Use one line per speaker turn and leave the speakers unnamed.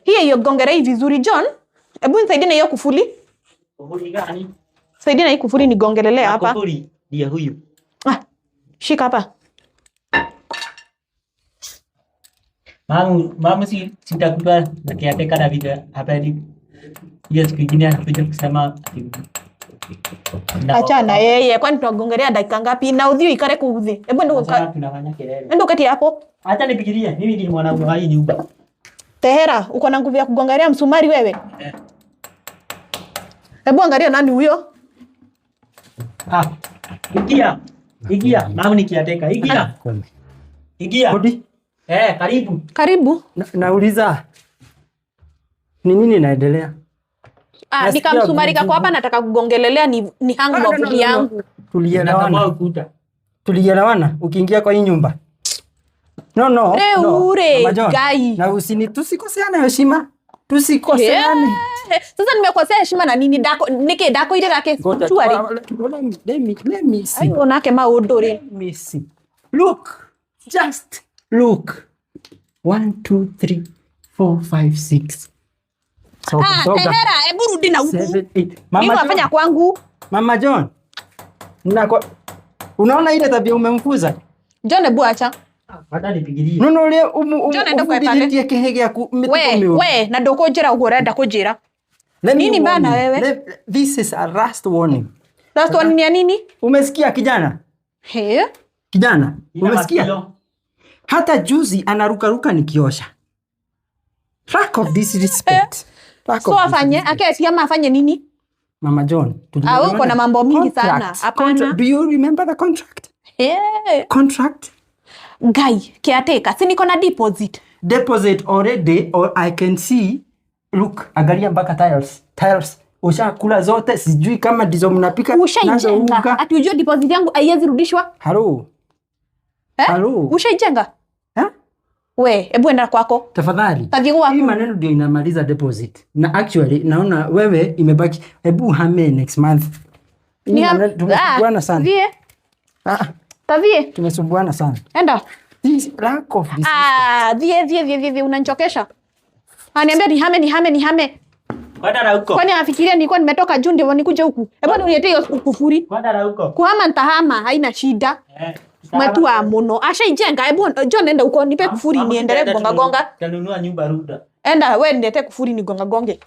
Hiyo gongelei vizuri John. Hebu nisaidie na hiyo kufuli.
Kufuli gani?
Saidia na hii kufuli nigongelele hapa.
Kufuli ndio huyu.
Shika hapa.
Mama sitakupa na kiateka na video hapa ni. Yes, kingine anakuja kusema
acha na yeye, kwani tunagongelea dakika ngapi? Na udhio ikare kuudhi. Hebu ndio
tunafanya kelele.
Ndio kati hapo.
Acha nipigilie. Mimi ni mwanaume wa hii nyumba.
Tehera, uko na nguvu ya kugongelea msumari wewe? Hebu angalia nani huyo?
Igia, mama nikiateka. Igia.
Hodi.
Karibu.
Karibu.
Nauliza. Ni nini inaendelea?
Nika msumari kako hapa nataka kugongelelea ni hangu mavuli yangu.
Tulielewana ukiingia kwa hii nyumba. No.
Ure, gai.
Na tusikoseane heshima. Tusikoseane.
Sasa nimekosea heshima na nini dako nike dako ile kake tuari.
Let me see.
Ayo nake maudore.
Let me see. Look. Just look. 1 2 3 4 5 6.
Tehera, hebu rudi na huku. Mimi nafanya kwangu.
Mama John. Unaona ile tabia umemfuza?
John, hebu acha.
Hata nipigilie.
No le
John, enda kwa pale.
Kehege ya
we na ndoko njira ugorenda kujira. Nini bana wewe?
This is a last warning.
Last warning ya nini?
Umesikia kijana? Kijana, umesikia? Hata juzi anaruka nikiosha. Lack of disrespect.
So afanye, aketi ama afanye nini?
Mama John,
uko na mambo mingi sana. Hapana.
Do you remember the contract? Contract?
Guy, caretaker, si niko na deposit.
Deposit already, or I can see. Look, angalia mpaka tiles. Ushakula zote, sijui kama ndizo mnapika
nazo unga. Ati unajua deposit yangu haiwezi rudishwa?
Hello.
Ushaijenga? We, hebu enda kwako.
Tafadhali. Hii maneno ndio inamaliza deposit. Na actually naona wewe imebaki. Hebu hame next month. Tumesumbuana sana.
Vie. Tavie.
Tumesumbuana sana.
Enda.
This lack of this.
Vie unanichokesha. Niambia nihame.
Kwenda na huko.
Kwani afikiria nilikuwa nimetoka juu ndio nikuje huku. Hebu uniletee hiyo kufuri.
Kwenda na huko.
Kuhama nitahama, haina shida. Mwetua muno. Ashaijenga, hebu John nenda huko nipe kufuri niendelee kugonga.
Tanunua nyumba Ruda.
Enda wewe niletee kufuri ni gonga gonge.